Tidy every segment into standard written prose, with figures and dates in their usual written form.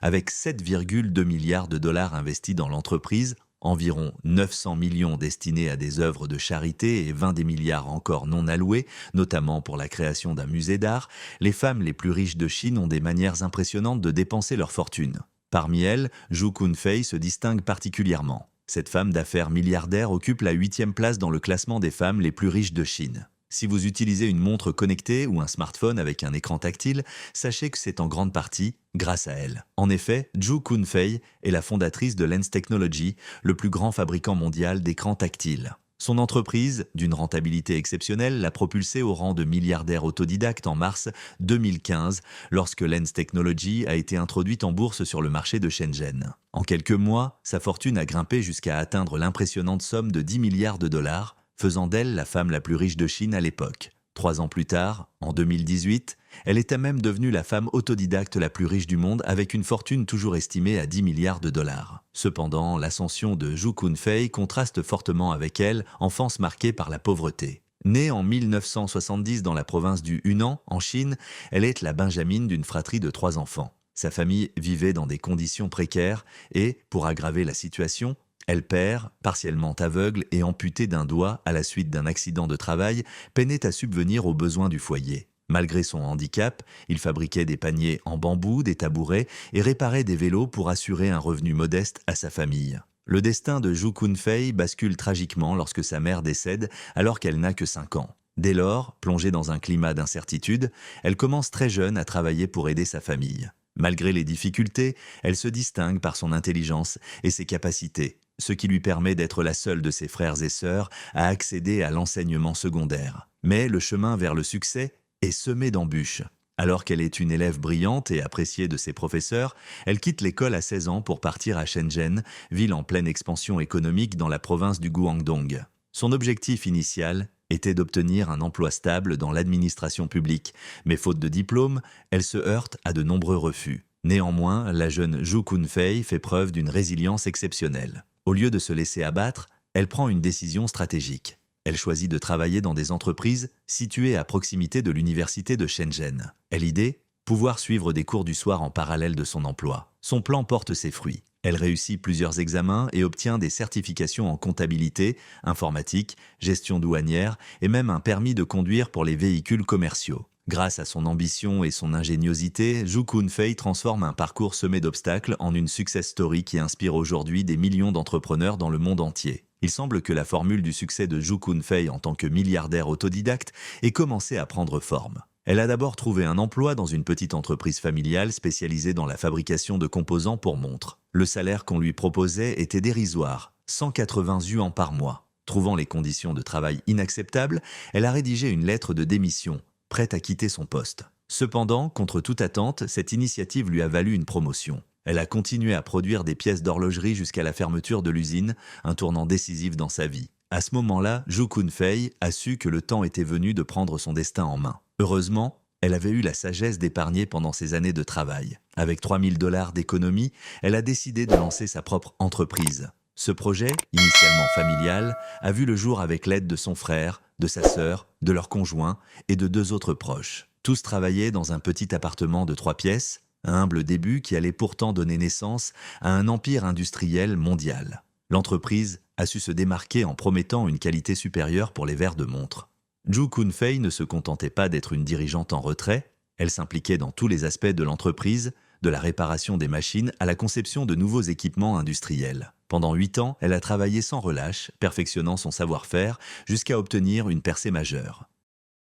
Avec 7,2 milliards de dollars investis dans l'entreprise, environ 900 millions destinés à des œuvres de charité et 20 des milliards encore non alloués, notamment pour la création d'un musée d'art, les femmes les plus riches de Chine ont des manières impressionnantes de dépenser leur fortune. Parmi elles, Zhu Kunfei se distingue particulièrement. Cette femme d'affaires milliardaire occupe la 8e place dans le classement des femmes les plus riches de Chine. Si vous utilisez une montre connectée ou un smartphone avec un écran tactile, sachez que c'est en grande partie grâce à elle. En effet, Zhu Kunfei est la fondatrice de Lens Technology, le plus grand fabricant mondial d'écrans tactiles. Son entreprise, d'une rentabilité exceptionnelle, l'a propulsée au rang de milliardaire autodidacte en mars 2015, lorsque Lens Technology a été introduite en bourse sur le marché de Shenzhen. En quelques mois, sa fortune a grimpé jusqu'à atteindre l'impressionnante somme de 10 milliards de dollars, faisant d'elle la femme la plus riche de Chine à l'époque. 3 ans plus tard, en 2018, elle était même devenue la femme autodidacte la plus riche du monde avec une fortune toujours estimée à 10 milliards de dollars. Cependant, l'ascension de Zhu Kunfei contraste fortement avec elle, enfance marquée par la pauvreté. Née en 1970 dans la province du Hunan, en Chine, elle est la benjamine d'une fratrie de 3 enfants. Sa famille vivait dans des conditions précaires et, pour aggraver la situation, elle perd, partiellement aveugle et amputée d'un doigt à la suite d'un accident de travail, peinait à subvenir aux besoins du foyer. Malgré son handicap, il fabriquait des paniers en bambou, des tabourets et réparait des vélos pour assurer un revenu modeste à sa famille. Le destin de Zhu Kunfei bascule tragiquement lorsque sa mère décède alors qu'elle n'a que 5 ans. Dès lors, plongée dans un climat d'incertitude, elle commence très jeune à travailler pour aider sa famille. Malgré les difficultés, elle se distingue par son intelligence et ses capacités, ce qui lui permet d'être la seule de ses frères et sœurs à accéder à l'enseignement secondaire. Mais le chemin vers le succès est semé d'embûches. Alors qu'elle est une élève brillante et appréciée de ses professeurs, elle quitte l'école à 16 ans pour partir à Shenzhen, ville en pleine expansion économique dans la province du Guangdong. Son objectif initial était d'obtenir un emploi stable dans l'administration publique, mais faute de diplôme, elle se heurte à de nombreux refus. Néanmoins, la jeune Zhu Kunfei fait preuve d'une résilience exceptionnelle. Au lieu de se laisser abattre, elle prend une décision stratégique. Elle choisit de travailler dans des entreprises situées à proximité de l'université de Shenzhen. L'idée, pouvoir suivre des cours du soir en parallèle de son emploi. Son plan porte ses fruits. Elle réussit plusieurs examens et obtient des certifications en comptabilité, informatique, gestion douanière et même un permis de conduire pour les véhicules commerciaux. Grâce à son ambition et son ingéniosité, Zhu Kunfei transforme un parcours semé d'obstacles en une success story qui inspire aujourd'hui des millions d'entrepreneurs dans le monde entier. Il semble que la formule du succès de Zhu Kunfei en tant que milliardaire autodidacte ait commencé à prendre forme. Elle a d'abord trouvé un emploi dans une petite entreprise familiale spécialisée dans la fabrication de composants pour montres. Le salaire qu'on lui proposait était dérisoire, 180 yuans par mois. Trouvant les conditions de travail inacceptables, elle a rédigé une lettre de démission, prête à quitter son poste. Cependant, contre toute attente, cette initiative lui a valu une promotion. Elle a continué à produire des pièces d'horlogerie jusqu'à la fermeture de l'usine, un tournant décisif dans sa vie. À ce moment-là, Zhu Kunfei a su que le temps était venu de prendre son destin en main. Heureusement, elle avait eu la sagesse d'épargner pendant ses années de travail. Avec 3 000 dollars d'économie, elle a décidé de lancer sa propre entreprise. Ce projet, initialement familial, a vu le jour avec l'aide de son frère, de sa sœur, de leur conjoint et de 2 autres proches. Tous travaillaient dans un petit appartement de 3 pièces, un humble début qui allait pourtant donner naissance à un empire industriel mondial. L'entreprise a su se démarquer en promettant une qualité supérieure pour les verres de montre. Zhu Kunfei ne se contentait pas d'être une dirigeante en retrait, elle s'impliquait dans tous les aspects de l'entreprise, de la réparation des machines à la conception de nouveaux équipements industriels. Pendant 8 ans, elle a travaillé sans relâche, perfectionnant son savoir-faire jusqu'à obtenir une percée majeure.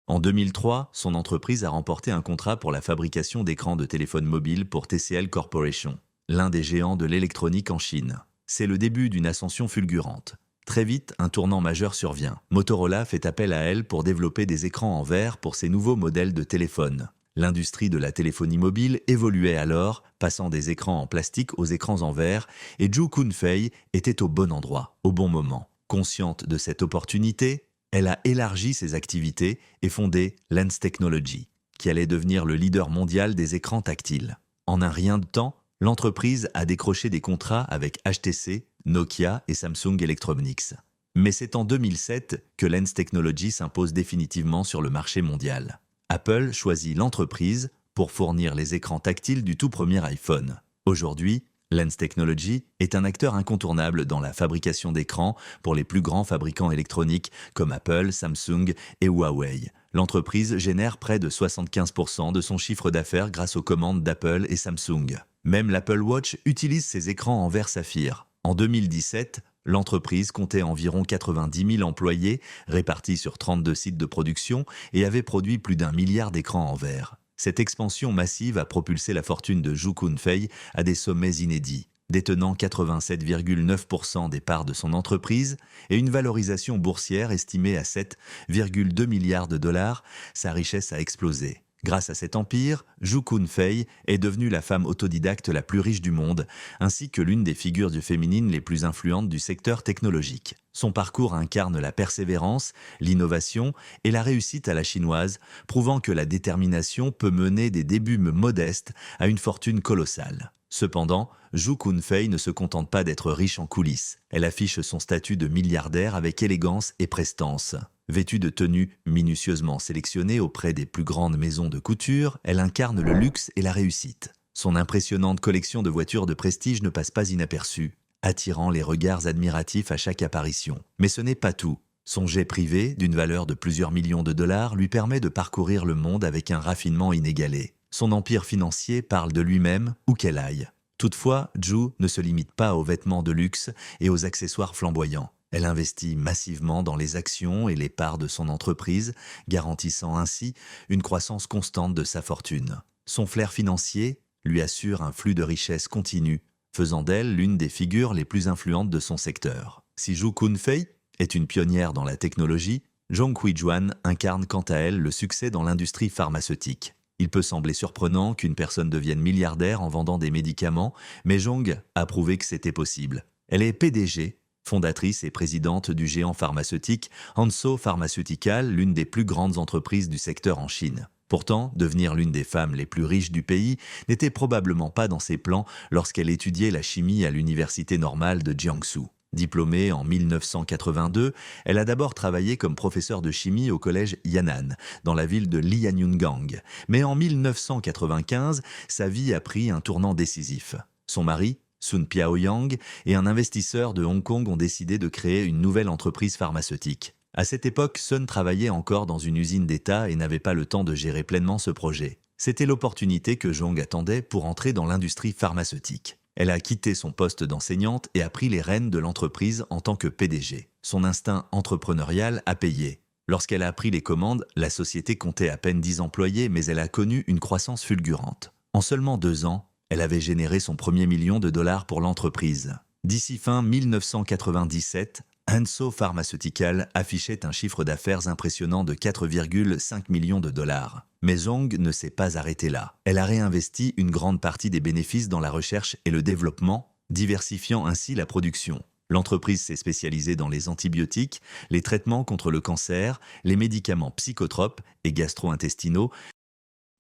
En 2003, son entreprise a remporté un contrat pour la fabrication d'écrans de téléphone mobile pour TCL Corporation, l'un des géants de l'électronique en Chine. C'est le début d'une ascension fulgurante. Très vite, un tournant majeur survient. Motorola fait appel à elle pour développer des écrans en verre pour ses nouveaux modèles de téléphone. L'industrie de la téléphonie mobile évoluait alors, passant des écrans en plastique aux écrans en verre, et Zhu Kunfei était au bon endroit, au bon moment. Consciente de cette opportunité, elle a élargi ses activités et fondé Lens Technology, qui allait devenir le leader mondial des écrans tactiles. En un rien de temps, l'entreprise a décroché des contrats avec HTC, Nokia et Samsung Electronics. Mais c'est en 2007 que Lens Technology s'impose définitivement sur le marché mondial. Apple choisit l'entreprise pour fournir les écrans tactiles du tout premier iPhone. Aujourd'hui, Lens Technology est un acteur incontournable dans la fabrication d'écrans pour les plus grands fabricants électroniques comme Apple, Samsung et Huawei. L'entreprise génère près de 75% de son chiffre d'affaires grâce aux commandes d'Apple et Samsung. Même l'Apple Watch utilise ses écrans en verre saphir. En 2017, l'entreprise comptait environ 90 000 employés répartis sur 32 sites de production et avait produit plus d'1 milliard d'écrans en verre. Cette expansion massive a propulsé la fortune de Zhu Kunfei à des sommets inédits, détenant 87,9% des parts de son entreprise et une valorisation boursière estimée à 7,2 milliards de dollars. Sa richesse a explosé. Grâce à cet empire, Zhu Kunfei est devenue la femme autodidacte la plus riche du monde, ainsi que l'une des figures féminines les plus influentes du secteur technologique. Son parcours incarne la persévérance, l'innovation et la réussite à la chinoise, prouvant que la détermination peut mener des débuts modestes à une fortune colossale. Cependant, Zhu Kunfei ne se contente pas d'être riche en coulisses. Elle affiche son statut de milliardaire avec élégance et prestance. Vêtue de tenues minutieusement sélectionnées auprès des plus grandes maisons de couture, elle incarne le luxe et la réussite. Son impressionnante collection de voitures de prestige ne passe pas inaperçue, attirant les regards admiratifs à chaque apparition. Mais ce n'est pas tout. Son jet privé, d'une valeur de plusieurs millions de dollars, lui permet de parcourir le monde avec un raffinement inégalé. Son empire financier parle de lui-même où qu'elle aille. Toutefois, Zhu ne se limite pas aux vêtements de luxe et aux accessoires flamboyants. Elle investit massivement dans les actions et les parts de son entreprise, garantissant ainsi une croissance constante de sa fortune. Son flair financier lui assure un flux de richesse continu, faisant d'elle l'une des figures les plus influentes de son secteur. Si Zhu Kunfei est une pionnière dans la technologie, Zhong Huijuan incarne quant à elle le succès dans l'industrie pharmaceutique. Il peut sembler surprenant qu'une personne devienne milliardaire en vendant des médicaments, mais Zhong a prouvé que c'était possible. Elle est PDG, fondatrice et présidente du géant pharmaceutique Hansoh Pharmaceutical, l'une des plus grandes entreprises du secteur en Chine. Pourtant, devenir l'une des femmes les plus riches du pays n'était probablement pas dans ses plans lorsqu'elle étudiait la chimie à l'université normale de Jiangsu. Diplômée en 1982, elle a d'abord travaillé comme professeure de chimie au collège Yan'an, dans la ville de Lianyungang. Mais en 1995, sa vie a pris un tournant décisif. Son mari, Sun Piaoyang, et un investisseur de Hong Kong ont décidé de créer une nouvelle entreprise pharmaceutique. À cette époque, Sun travaillait encore dans une usine d'État et n'avait pas le temps de gérer pleinement ce projet. C'était l'opportunité que Zhong attendait pour entrer dans l'industrie pharmaceutique. Elle a quitté son poste d'enseignante et a pris les rênes de l'entreprise en tant que PDG. Son instinct entrepreneurial a payé. Lorsqu'elle a pris les commandes, la société comptait à peine 10 employés, mais elle a connu une croissance fulgurante. En seulement 2 ans, elle avait généré son premier million de dollars pour l'entreprise. D'ici fin 1997, Hansoh Pharmaceutical affichait un chiffre d'affaires impressionnant de 4,5 millions de dollars. Mais Zhong ne s'est pas arrêtée là. Elle a réinvesti une grande partie des bénéfices dans la recherche et le développement, diversifiant ainsi la production. L'entreprise s'est spécialisée dans les antibiotiques, les traitements contre le cancer, les médicaments psychotropes et gastro-intestinaux.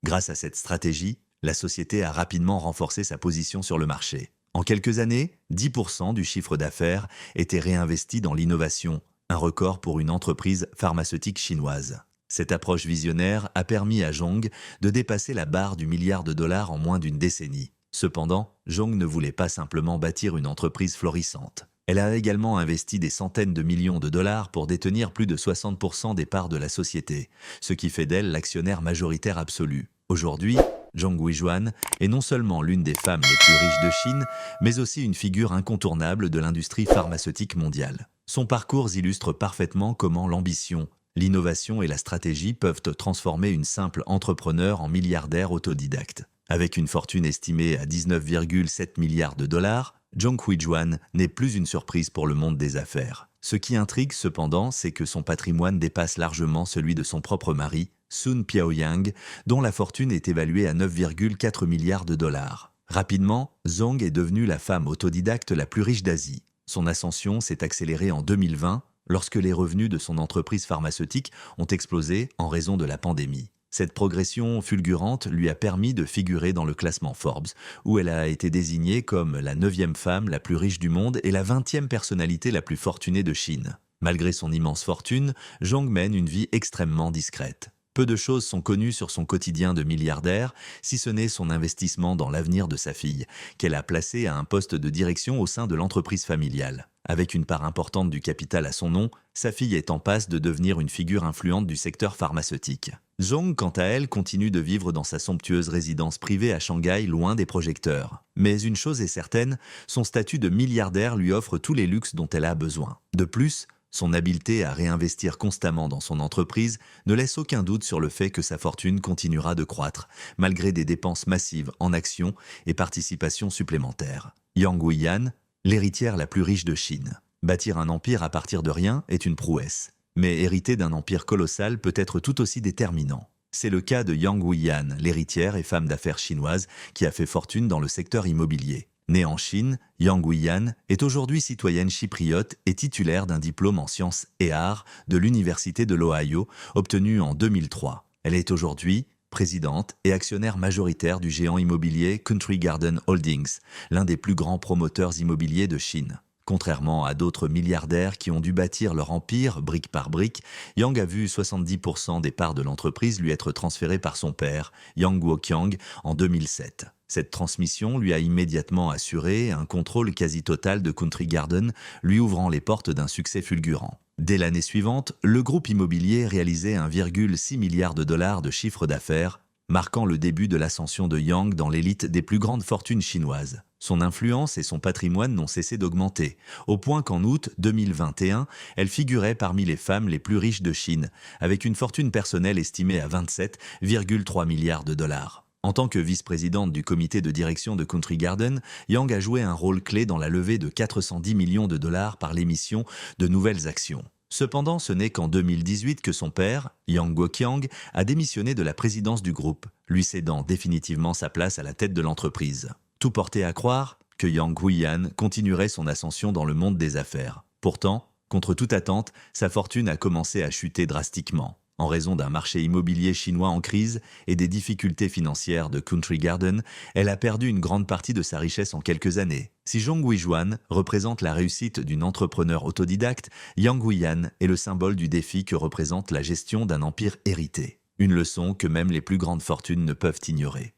Grâce à cette stratégie, la société a rapidement renforcé sa position sur le marché. En quelques années, 10% du chiffre d'affaires était réinvesti dans l'innovation, un record pour une entreprise pharmaceutique chinoise. Cette approche visionnaire a permis à Zhong de dépasser la barre du milliard de dollars en moins d'une décennie. Cependant, Zhong ne voulait pas simplement bâtir une entreprise florissante. Elle a également investi des centaines de millions de dollars pour détenir plus de 60% des parts de la société, ce qui fait d'elle l'actionnaire majoritaire absolu. Aujourd'hui, Zhong Huijuan est non seulement l'une des femmes les plus riches de Chine, mais aussi une figure incontournable de l'industrie pharmaceutique mondiale. Son parcours illustre parfaitement comment l'ambition, l'innovation et la stratégie peuvent transformer une simple entrepreneur en milliardaire autodidacte. Avec une fortune estimée à 19,7 milliards de dollars, Zhong Huijuan n'est plus une surprise pour le monde des affaires. Ce qui intrigue cependant, c'est que son patrimoine dépasse largement celui de son propre mari, Sun Piaoyang, dont la fortune est évaluée à 9,4 milliards de dollars. Rapidement, Zhong est devenue la femme autodidacte la plus riche d'Asie. Son ascension s'est accélérée en 2020, lorsque les revenus de son entreprise pharmaceutique ont explosé en raison de la pandémie. Cette progression fulgurante lui a permis de figurer dans le classement Forbes, où elle a été désignée comme la 9e femme la plus riche du monde et la 20e personnalité la plus fortunée de Chine. Malgré son immense fortune, Zhong mène une vie extrêmement discrète. Peu de choses sont connues sur son quotidien de milliardaire, si ce n'est son investissement dans l'avenir de sa fille, qu'elle a placé à un poste de direction au sein de l'entreprise familiale. Avec une part importante du capital à son nom, sa fille est en passe de devenir une figure influente du secteur pharmaceutique. Zhong, quant à elle, continue de vivre dans sa somptueuse résidence privée à Shanghai, loin des projecteurs. Mais une chose est certaine, son statut de milliardaire lui offre tous les luxes dont elle a besoin. De plus, son habileté à réinvestir constamment dans son entreprise ne laisse aucun doute sur le fait que sa fortune continuera de croître, malgré des dépenses massives en actions et participations supplémentaires. Yang Huiyan, l'héritière la plus riche de Chine. Bâtir un empire à partir de rien est une prouesse. Mais hériter d'un empire colossal peut être tout aussi déterminant. C'est le cas de Yang Huiyan, l'héritière et femme d'affaires chinoise qui a fait fortune dans le secteur immobilier. Née en Chine, Yang Huiyan est aujourd'hui citoyenne chypriote et titulaire d'un diplôme en sciences et arts de l'Université de l'Ohio, obtenu en 2003. Elle est aujourd'hui présidente et actionnaire majoritaire du géant immobilier Country Garden Holdings, l'un des plus grands promoteurs immobiliers de Chine. Contrairement à d'autres milliardaires qui ont dû bâtir leur empire brique par brique, Yang a vu 70% des parts de l'entreprise lui être transférées par son père, Yang Guoqiang, en 2007. Cette transmission lui a immédiatement assuré un contrôle quasi total de Country Garden, lui ouvrant les portes d'un succès fulgurant. Dès l'année suivante, le groupe immobilier réalisait 1,6 milliard de dollars de chiffre d'affaires, marquant le début de l'ascension de Yang dans l'élite des plus grandes fortunes chinoises. Son influence et son patrimoine n'ont cessé d'augmenter, au point qu'en août 2021, elle figurait parmi les femmes les plus riches de Chine, avec une fortune personnelle estimée à 27,3 milliards de dollars. En tant que vice-présidente du comité de direction de Country Garden, Yang a joué un rôle clé dans la levée de 410 millions de dollars par l'émission de nouvelles actions. Cependant, ce n'est qu'en 2018 que son père, Yang Guoqiang, a démissionné de la présidence du groupe, lui cédant définitivement sa place à la tête de l'entreprise. Tout portait à croire que Yang Huiyan continuerait son ascension dans le monde des affaires. Pourtant, contre toute attente, sa fortune a commencé à chuter drastiquement. En raison d'un marché immobilier chinois en crise et des difficultés financières de Country Garden, elle a perdu une grande partie de sa richesse en quelques années. Si Zhong Huijuan représente la réussite d'une entrepreneur autodidacte, Yang Huiyan est le symbole du défi que représente la gestion d'un empire hérité. Une leçon que même les plus grandes fortunes ne peuvent ignorer.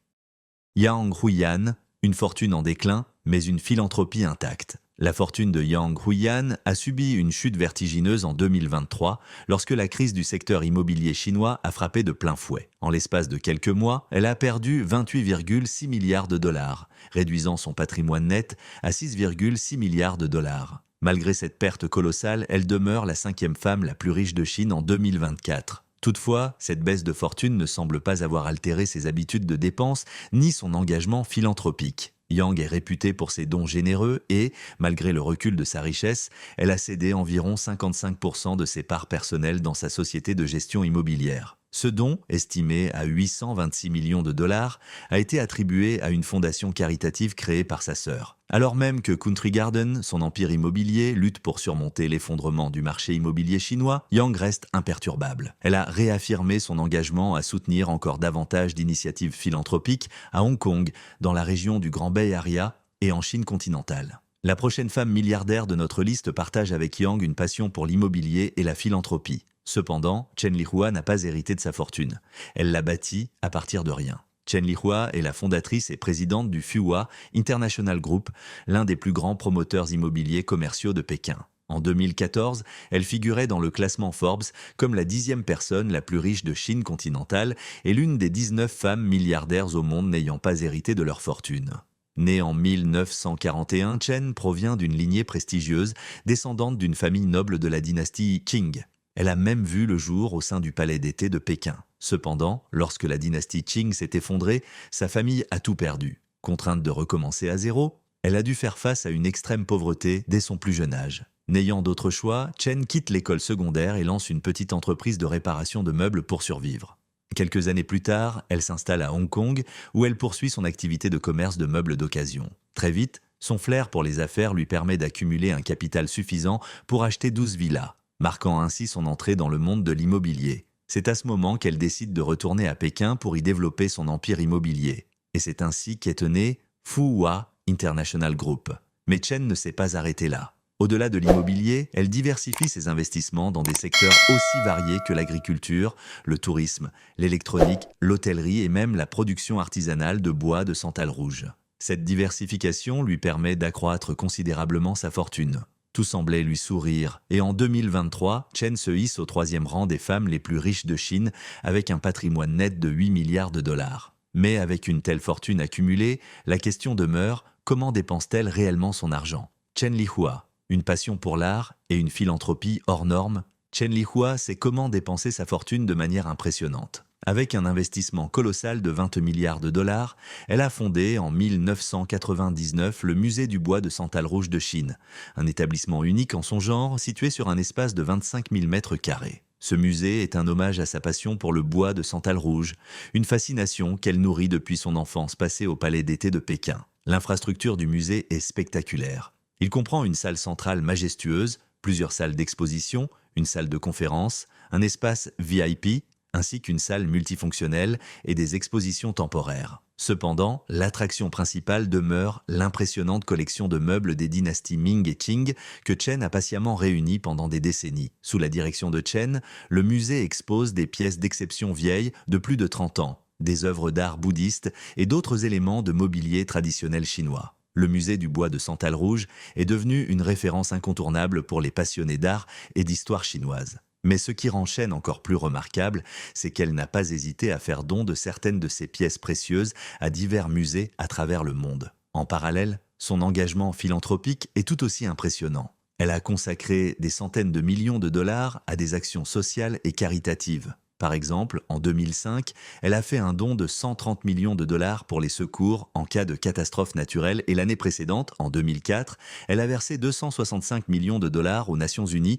Yang Huiyan, une fortune en déclin, mais une philanthropie intacte. La fortune de Yang Huiyan a subi une chute vertigineuse en 2023 lorsque la crise du secteur immobilier chinois a frappé de plein fouet. En l'espace de quelques mois, elle a perdu 28,6 milliards de dollars, réduisant son patrimoine net à 6,6 milliards de dollars. Malgré cette perte colossale, elle demeure la 5e femme la plus riche de Chine en 2024. Toutefois, cette baisse de fortune ne semble pas avoir altéré ses habitudes de dépenses ni son engagement philanthropique. Yang est réputée pour ses dons généreux et, malgré le recul de sa richesse, elle a cédé environ 55% de ses parts personnelles dans sa société de gestion immobilière. Ce don, estimé à 826 millions de dollars, a été attribué à une fondation caritative créée par sa sœur. Alors même que Country Garden, son empire immobilier, lutte pour surmonter l'effondrement du marché immobilier chinois, Yang reste imperturbable. Elle a réaffirmé son engagement à soutenir encore davantage d'initiatives philanthropiques à Hong Kong, dans la région du Grand Bay Area et en Chine continentale. La prochaine femme milliardaire de notre liste partage avec Yang une passion pour l'immobilier et la philanthropie. Cependant, Chen Lihua n'a pas hérité de sa fortune. Elle l'a bâtie à partir de rien. Chen Lihua est la fondatrice et présidente du Fuhua International Group, l'un des plus grands promoteurs immobiliers commerciaux de Pékin. En 2014, elle figurait dans le classement Forbes comme la 10e personne la plus riche de Chine continentale et l'une des 19 femmes milliardaires au monde n'ayant pas hérité de leur fortune. Née en 1941, Chen provient d'une lignée prestigieuse, descendante d'une famille noble de la dynastie Qing. Elle a même vu le jour au sein du palais d'été de Pékin. Cependant, lorsque la dynastie Qing s'est effondrée, sa famille a tout perdu. Contrainte de recommencer à zéro, elle a dû faire face à une extrême pauvreté dès son plus jeune âge. N'ayant d'autre choix, Chen quitte l'école secondaire et lance une petite entreprise de réparation de meubles pour survivre. Quelques années plus tard, elle s'installe à Hong Kong, où elle poursuit son activité de commerce de meubles d'occasion. Très vite, son flair pour les affaires lui permet d'accumuler un capital suffisant pour acheter 12 villas, marquant ainsi son entrée dans le monde de l'immobilier. C'est à ce moment qu'elle décide de retourner à Pékin pour y développer son empire immobilier. Et c'est ainsi qu'est né Fuhua International Group. Mais Chen ne s'est pas arrêté là. Au-delà de l'immobilier, elle diversifie ses investissements dans des secteurs aussi variés que l'agriculture, le tourisme, l'électronique, l'hôtellerie et même la production artisanale de bois de santal rouge. Cette diversification lui permet d'accroître considérablement sa fortune. Tout semblait lui sourire, et en 2023, Chen se hisse au troisième rang des femmes les plus riches de Chine avec un patrimoine net de 8 milliards de dollars. Mais avec une telle fortune accumulée, la question demeure, comment dépense-t-elle réellement son argent? Chen Lihua, une passion pour l'art et une philanthropie hors norme, Chen Lihua sait comment dépenser sa fortune de manière impressionnante. Avec un investissement colossal de 20 milliards de dollars, elle a fondé en 1999 le Musée du bois de santal rouge de Chine, un établissement unique en son genre situé sur un espace de 25 000 mètres carrés. Ce musée est un hommage à sa passion pour le bois de santal rouge, une fascination qu'elle nourrit depuis son enfance passée au palais d'été de Pékin. L'infrastructure du musée est spectaculaire. Il comprend une salle centrale majestueuse, plusieurs salles d'exposition, une salle de conférence, un espace VIP, ainsi qu'une salle multifonctionnelle et des expositions temporaires. Cependant, l'attraction principale demeure l'impressionnante collection de meubles des dynasties Ming et Qing que Chen a patiemment réunies pendant des décennies. Sous la direction de Chen, le musée expose des pièces d'exception vieilles de plus de 30 ans, des œuvres d'art bouddhistes et d'autres éléments de mobilier traditionnel chinois. Le musée du bois de santal rouge est devenu une référence incontournable pour les passionnés d'art et d'histoire chinoise. Mais ce qui rend Chen encore plus remarquable, c'est qu'elle n'a pas hésité à faire don de certaines de ses pièces précieuses à divers musées à travers le monde. En parallèle, son engagement philanthropique est tout aussi impressionnant. Elle a consacré des centaines de millions de dollars à des actions sociales et caritatives. Par exemple, en 2005, elle a fait un don de 130 millions de dollars pour les secours en cas de catastrophe naturelle et l'année précédente, en 2004, elle a versé 265 millions de dollars aux Nations Unies.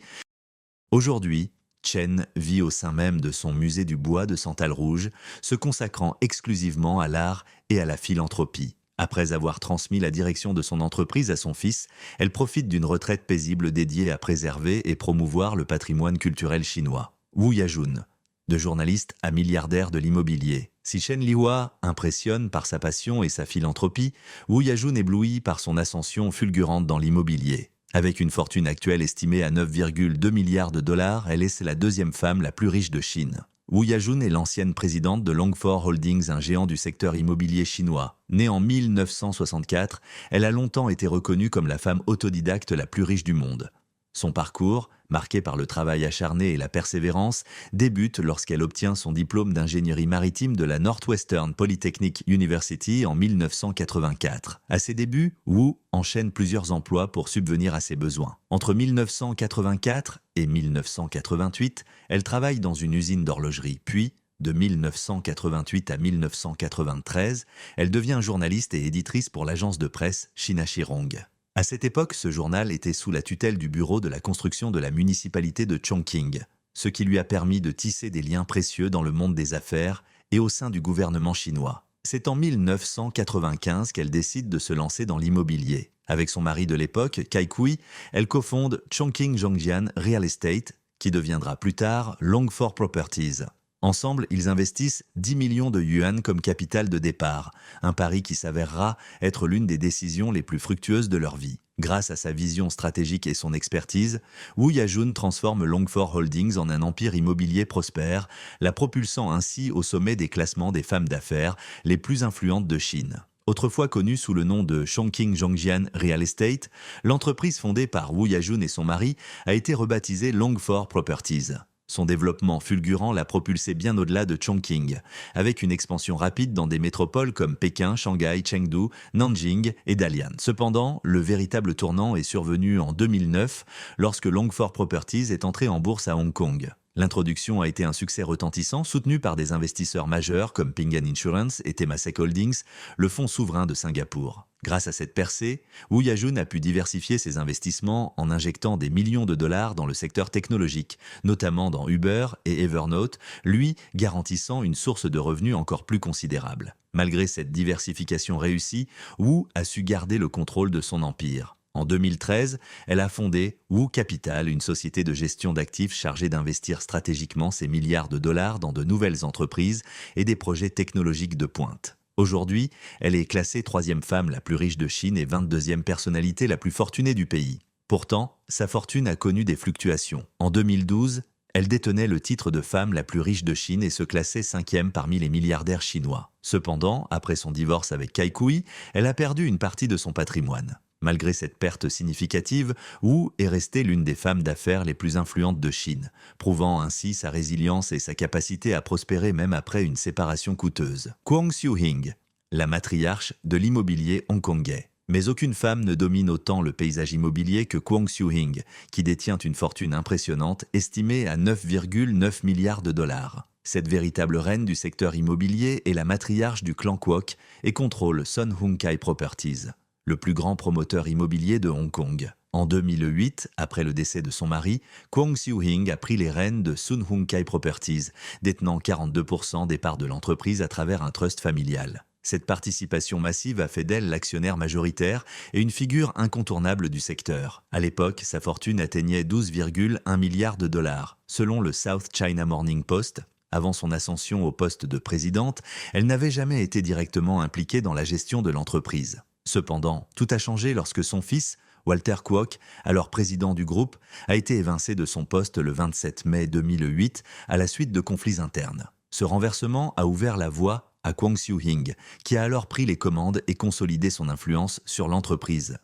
Aujourd'hui, Chen vit au sein même de son musée du bois de santal rouge, se consacrant exclusivement à l'art et à la philanthropie. Après avoir transmis la direction de son entreprise à son fils, elle profite d'une retraite paisible dédiée à préserver et promouvoir le patrimoine culturel chinois. Wu Yajun, de journaliste à milliardaire de l'immobilier. Si Chen Lihua impressionne par sa passion et sa philanthropie, Wu Yajun éblouit par son ascension fulgurante dans l'immobilier. Avec une fortune actuelle estimée à 9,2 milliards de dollars, elle est la deuxième femme la plus riche de Chine. Wu Yajun est l'ancienne présidente de Longfor Holdings, un géant du secteur immobilier chinois. Née en 1964, elle a longtemps été reconnue comme la femme autodidacte la plus riche du monde. Son parcours, marqué par le travail acharné et la persévérance, débute lorsqu'elle obtient son diplôme d'ingénierie maritime de la Northwestern Polytechnic University en 1984. À ses débuts, Wu enchaîne plusieurs emplois pour subvenir à ses besoins. Entre 1984 et 1988, elle travaille dans une usine d'horlogerie, puis de 1988 à 1993, elle devient journaliste et éditrice pour l'agence de presse China Shirong. À cette époque, ce journal était sous la tutelle du bureau de la construction de la municipalité de Chongqing, ce qui lui a permis de tisser des liens précieux dans le monde des affaires et au sein du gouvernement chinois. C'est en 1995 qu'elle décide de se lancer dans l'immobilier. Avec son mari de l'époque, Kai Kui, elle cofonde Chongqing Zhongjian Real Estate, qui deviendra plus tard Longfor Properties. Ensemble, ils investissent 10 millions de yuan comme capital de départ, un pari qui s'avérera être l'une des décisions les plus fructueuses de leur vie. Grâce à sa vision stratégique et son expertise, Wu Yajun transforme Longfor Holdings en un empire immobilier prospère, la propulsant ainsi au sommet des classements des femmes d'affaires les plus influentes de Chine. Autrefois connue sous le nom de Chongqing Zhongjian Real Estate, l'entreprise fondée par Wu Yajun et son mari a été rebaptisée Longfor Properties. Son développement fulgurant l'a propulsé bien au-delà de Chongqing, avec une expansion rapide dans des métropoles comme Pékin, Shanghai, Chengdu, Nanjing et Dalian. Cependant, le véritable tournant est survenu en 2009, lorsque Longfor Properties est entré en bourse à Hong Kong. L'introduction a été un succès retentissant, soutenu par des investisseurs majeurs comme Ping An Insurance et Temasek Holdings, le fonds souverain de Singapour. Grâce à cette percée, Wu Yajun a pu diversifier ses investissements en injectant des millions de dollars dans le secteur technologique, notamment dans Uber et Evernote, lui garantissant une source de revenus encore plus considérable. Malgré cette diversification réussie, Wu a su garder le contrôle de son empire. En 2013, elle a fondé Wu Capital, une société de gestion d'actifs chargée d'investir stratégiquement ses milliards de dollars dans de nouvelles entreprises et des projets technologiques de pointe. Aujourd'hui, elle est classée 3e femme la plus riche de Chine et 22e personnalité la plus fortunée du pays. Pourtant, sa fortune a connu des fluctuations. En 2012, elle détenait le titre de femme la plus riche de Chine et se classait 5e parmi les milliardaires chinois. Cependant, après son divorce avec Cai Kui, elle a perdu une partie de son patrimoine. Malgré cette perte significative, Wu est restée l'une des femmes d'affaires les plus influentes de Chine, prouvant ainsi sa résilience et sa capacité à prospérer même après une séparation coûteuse. Kwon Soo-hing, la matriarche de l'immobilier hongkongais. Mais aucune femme ne domine autant le paysage immobilier que Kwon Soo-hing, qui détient une fortune impressionnante estimée à 9,9 milliards de dollars. Cette véritable reine du secteur immobilier est la matriarche du clan Kwok et contrôle Sun Hung Kai Properties, le plus grand promoteur immobilier de Hong Kong. En 2008, après le décès de son mari, Kwon Soo-hing a pris les rênes de Sun Hung Kai Properties, détenant 42% des parts de l'entreprise à travers un trust familial. Cette participation massive a fait d'elle l'actionnaire majoritaire et une figure incontournable du secteur. À l'époque, sa fortune atteignait 12,1 milliards de dollars. Selon le South China Morning Post, avant son ascension au poste de présidente, elle n'avait jamais été directement impliquée dans la gestion de l'entreprise. Cependant, tout a changé lorsque son fils, Walter Kwok, alors président du groupe, a été évincé de son poste le 27 mai 2008 à la suite de conflits internes. Ce renversement a ouvert la voie à Kwon Soo-hing, qui a alors pris les commandes et consolidé son influence sur l'entreprise.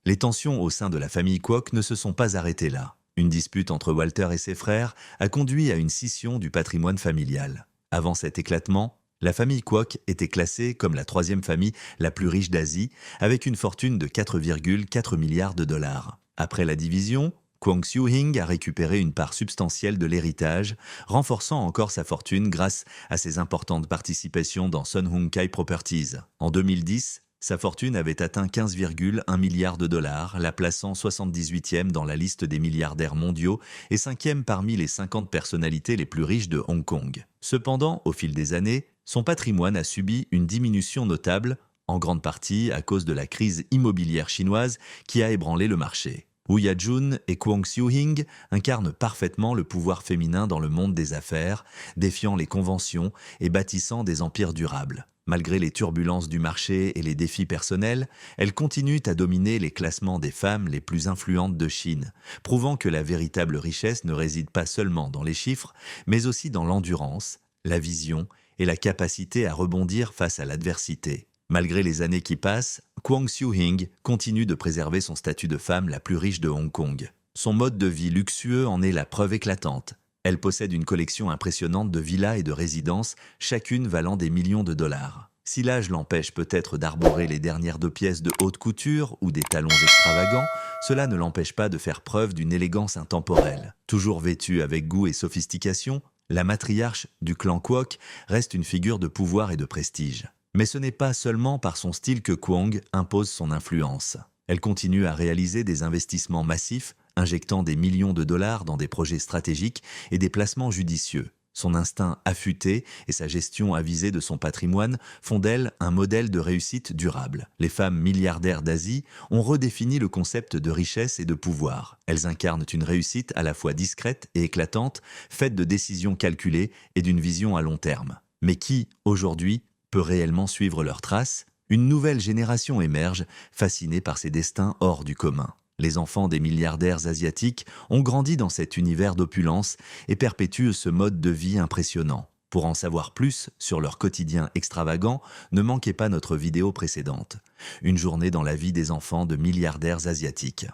Les tensions au sein de la famille Kwok ne se sont pas arrêtées là. Une dispute entre Walter et ses frères a conduit à une scission du patrimoine familial. Avant cet éclatement, la famille Kwok était classée comme la troisième famille la plus riche d'Asie, avec une fortune de 4,4 milliards de dollars. Après la division, Kwon Soo-hing a récupéré une part substantielle de l'héritage, renforçant encore sa fortune grâce à ses importantes participations dans Sun Hung Kai Properties. En 2010, sa fortune avait atteint 15,1 milliards de dollars, la plaçant 78e dans la liste des milliardaires mondiaux et 5e parmi les 50 personnalités les plus riches de Hong Kong. Cependant, au fil des années, son patrimoine a subi une diminution notable, en grande partie à cause de la crise immobilière chinoise qui a ébranlé le marché. Wu Ya-jun et Kwon Soo-hing incarnent parfaitement le pouvoir féminin dans le monde des affaires, défiant les conventions et bâtissant des empires durables. Malgré les turbulences du marché et les défis personnels, elles continuent à dominer les classements des femmes les plus influentes de Chine, prouvant que la véritable richesse ne réside pas seulement dans les chiffres, mais aussi dans l'endurance, la vision et la capacité à rebondir face à l'adversité. Malgré les années qui passent, Kwon Soo-hing continue de préserver son statut de femme la plus riche de Hong Kong. Son mode de vie luxueux en est la preuve éclatante. Elle possède une collection impressionnante de villas et de résidences, chacune valant des millions de dollars. Si l'âge l'empêche peut-être d'arborer les dernières deux pièces de haute couture ou des talons extravagants, cela ne l'empêche pas de faire preuve d'une élégance intemporelle. Toujours vêtue avec goût et sophistication, la matriarche du clan Kwok reste une figure de pouvoir et de prestige. Mais ce n'est pas seulement par son style que Kwon impose son influence. Elle continue à réaliser des investissements massifs, injectant des millions de dollars dans des projets stratégiques et des placements judicieux. Son instinct affûté et sa gestion avisée de son patrimoine font d'elle un modèle de réussite durable. Les femmes milliardaires d'Asie ont redéfini le concept de richesse et de pouvoir. Elles incarnent une réussite à la fois discrète et éclatante, faite de décisions calculées et d'une vision à long terme. Mais qui, aujourd'hui, peut réellement suivre leurs traces? Une nouvelle génération émerge, fascinée par ces destins hors du commun. Les enfants des milliardaires asiatiques ont grandi dans cet univers d'opulence et perpétuent ce mode de vie impressionnant. Pour en savoir plus sur leur quotidien extravagant, ne manquez pas notre vidéo précédente. Une journée dans la vie des enfants de milliardaires asiatiques.